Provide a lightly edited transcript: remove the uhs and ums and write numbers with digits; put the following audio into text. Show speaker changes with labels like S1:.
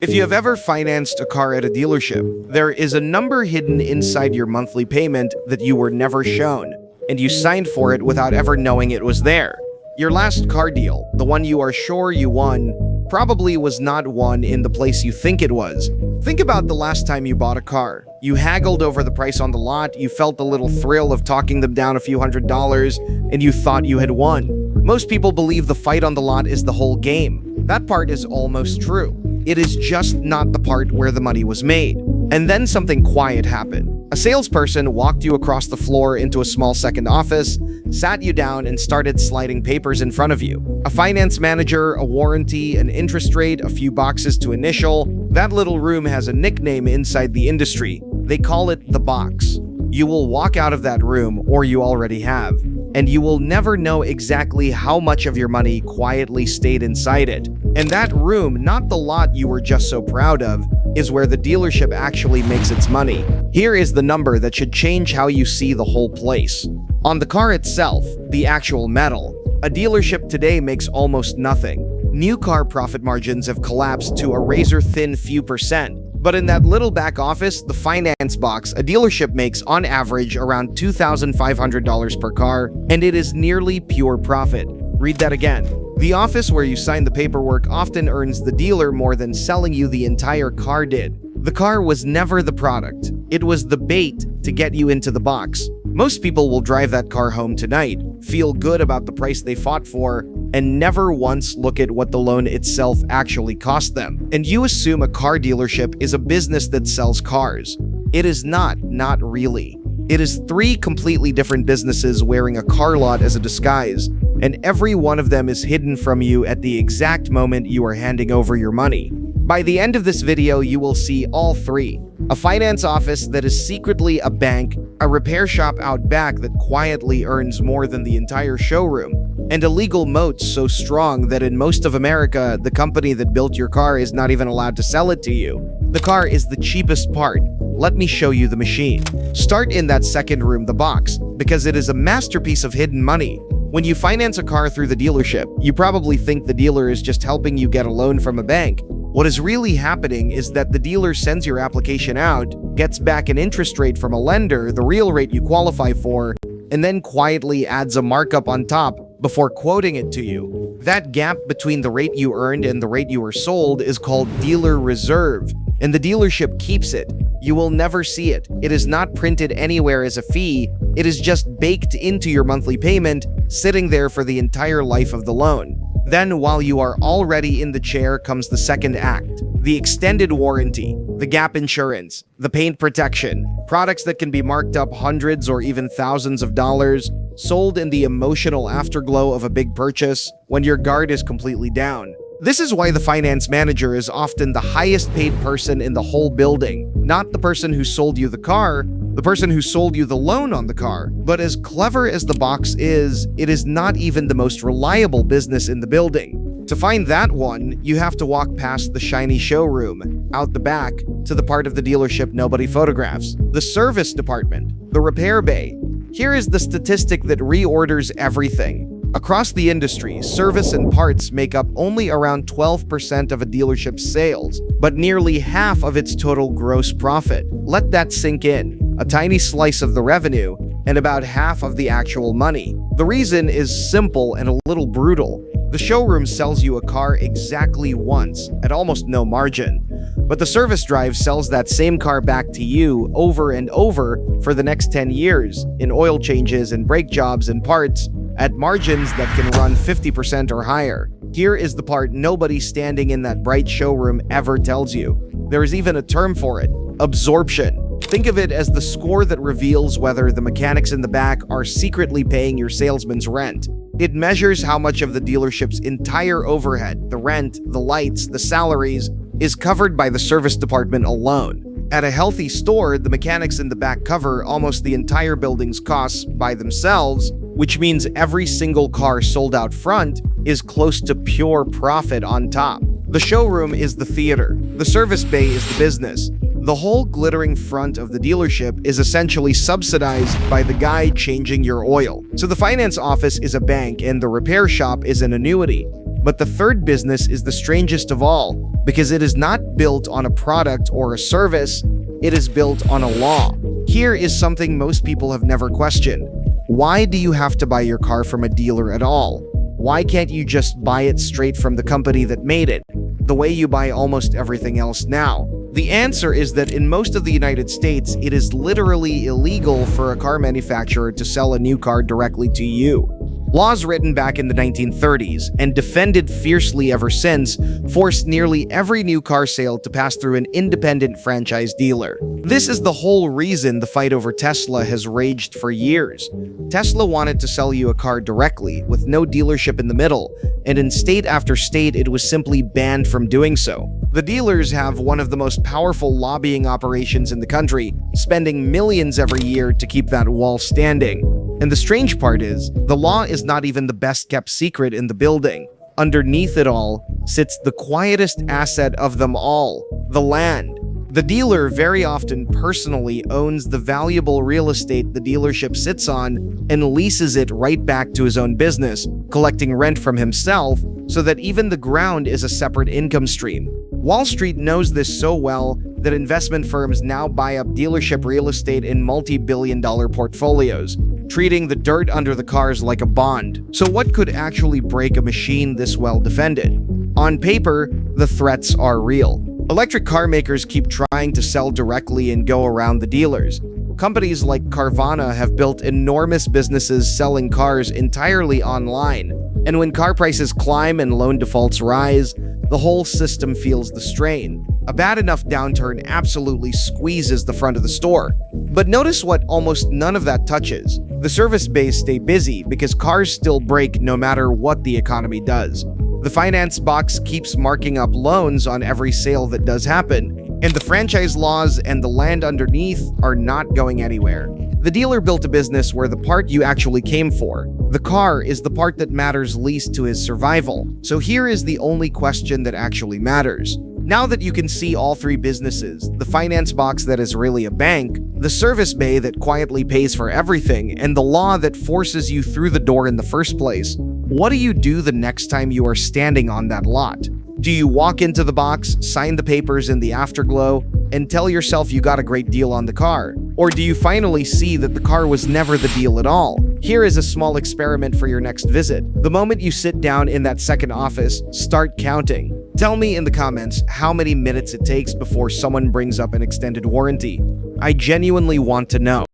S1: If you have ever financed a car at a dealership, there is a number hidden inside your monthly payment that you were never shown, and you signed for it without ever knowing it was there. Your last car deal, the one you are sure you won, probably was not won in the place you think it was. Think about the last time you bought a car. You haggled over the price on the lot, you felt the little thrill of talking them down a few $100s, and you thought you had won. Most people believe the fight on the lot is the whole game. That part is almost true. It is just not the part where the money was made. And then something quiet happened. A salesperson walked you across the floor into a small second office, sat you down, and started sliding papers in front of you. A finance manager, a warranty, an interest rate, a few boxes to initial. That little room has a nickname inside the industry. They call it the box. You will walk out of that room, or you already have, and you will never know exactly how much of your money quietly stayed inside it. And that room, not the lot you were just so proud of, is where the dealership actually makes its money. Here is the number that should change how you see the whole place. On the car itself, the actual metal, a dealership today makes almost nothing. New car profit margins have collapsed to a razor-thin few percent. But in that little back office, the finance box, a dealership makes on average around $2,500 per car, and it is nearly pure profit. Read that again. The office where you sign the paperwork often earns the dealer more than selling you the entire car did. The car was never the product. It was the bait to get you into the box. Most people will drive that car home tonight, feel good about the price they fought for, and never once look at what the loan itself actually cost them. And you assume a car dealership is a business that sells cars. It is not really. It is three completely different businesses wearing a car lot as a disguise, and every one of them is hidden from you at the exact moment you are handing over your money. By the end of this video, you will see all three. A finance office that is secretly a bank, a repair shop out back that quietly earns more than the entire showroom, and a legal moat so strong that in most of America, the company that built your car is not even allowed to sell it to you. The car is the cheapest part. Let me show you the machine. Start in that second room, the box, because it is a masterpiece of hidden money. When you finance a car through the dealership, you probably think the dealer is just helping you get a loan from a bank. What is really happening is that the dealer sends your application out, gets back an interest rate from a lender, the real rate you qualify for, and then quietly adds a markup on top before quoting it to you. That gap between the rate you earned and the rate you were sold is called dealer reserve, and the dealership keeps it. You will never see it. It is not printed anywhere as a fee. It is just baked into your monthly payment, sitting there for the entire life of the loan. Then, while you are already in the chair, comes the second act. The extended warranty, the gap insurance, the paint protection, products that can be marked up hundreds or even thousands of dollars, sold in the emotional afterglow of a big purchase when your guard is completely down. This is why the finance manager is often the highest paid person in the whole building, not the person who sold you the car, the person who sold you the loan on the car. But as clever as the box is, it is not even the most reliable business in the building. To find that one, you have to walk past the shiny showroom, out the back, to the part of the dealership nobody photographs, the service department, the repair bay. Here is the statistic that reorders everything. Across the industry, service and parts make up only around 12% of a dealership's sales, but nearly half of its total gross profit. Let that sink in. A tiny slice of the revenue, and about half of the actual money. The reason is simple and a little brutal. The showroom sells you a car exactly once, at almost no margin. But the service drive sells that same car back to you over and over for the next 10 years, in oil changes and brake jobs and parts, at margins that can run 50% or higher. Here is the part nobody standing in that bright showroom ever tells you. There is even a term for it: absorption. Think of it as the score that reveals whether the mechanics in the back are secretly paying your salesman's rent. It measures how much of the dealership's entire overhead, the rent, the lights, the salaries, is covered by the service department alone. At a healthy store, the mechanics in the back cover almost the entire building's costs by themselves, which means every single car sold out front is close to pure profit on top. The showroom is the theater. The service bay is the business. The whole glittering front of the dealership is essentially subsidized by the guy changing your oil. So the finance office is a bank and the repair shop is an annuity. But the third business is the strangest of all, because it is not built on a product or a service, it is built on a law. Here is something most people have never questioned. Why do you have to buy your car from a dealer at all? Why can't you just buy it straight from the company that made it, the way you buy almost everything else now? The answer is that in most of the United States, it is literally illegal for a car manufacturer to sell a new car directly to you. Laws written back in the 1930s and defended fiercely ever since forced nearly every new car sale to pass through an independent franchise dealer. This is the whole reason the fight over Tesla has raged for years. Tesla wanted to sell you a car directly, with no dealership in the middle, and in state after state it was simply banned from doing so. The dealers have one of the most powerful lobbying operations in the country, spending millions every year to keep that wall standing. And the strange part is, the law is not even the best kept secret in the building. Underneath it all sits the quietest asset of them all, the land. The dealer very often personally owns the valuable real estate the dealership sits on and leases it right back to his own business, collecting rent from himself so that even the ground is a separate income stream. Wall Street knows this so well that investment firms now buy up dealership real estate in multi-billion-dollar portfolios, treating the dirt under the cars like a bond. So what could actually break a machine this well defended? On paper, the threats are real. Electric car makers keep trying to sell directly and go around the dealers. Companies like Carvana have built enormous businesses selling cars entirely online. And when car prices climb and loan defaults rise, the whole system feels the strain. A bad enough downturn absolutely squeezes the front of the store. But notice what almost none of that touches. The service bays stay busy because cars still break no matter what the economy does. The finance box keeps marking up loans on every sale that does happen, and the franchise laws and the land underneath are not going anywhere. The dealer built a business where the part you actually came for, the car, is the part that matters least to his survival. So here is the only question that actually matters. Now that you can see all three businesses, the finance box that is really a bank, the service bay that quietly pays for everything, and the law that forces you through the door in the first place, what do you do the next time you are standing on that lot? Do you walk into the box, sign the papers in the afterglow, and tell yourself you got a great deal on the car? Or do you finally see that the car was never the deal at all? Here is a small experiment for your next visit. The moment you sit down in that second office, start counting. Tell me in the comments how many minutes it takes before someone brings up an extended warranty. I genuinely want to know.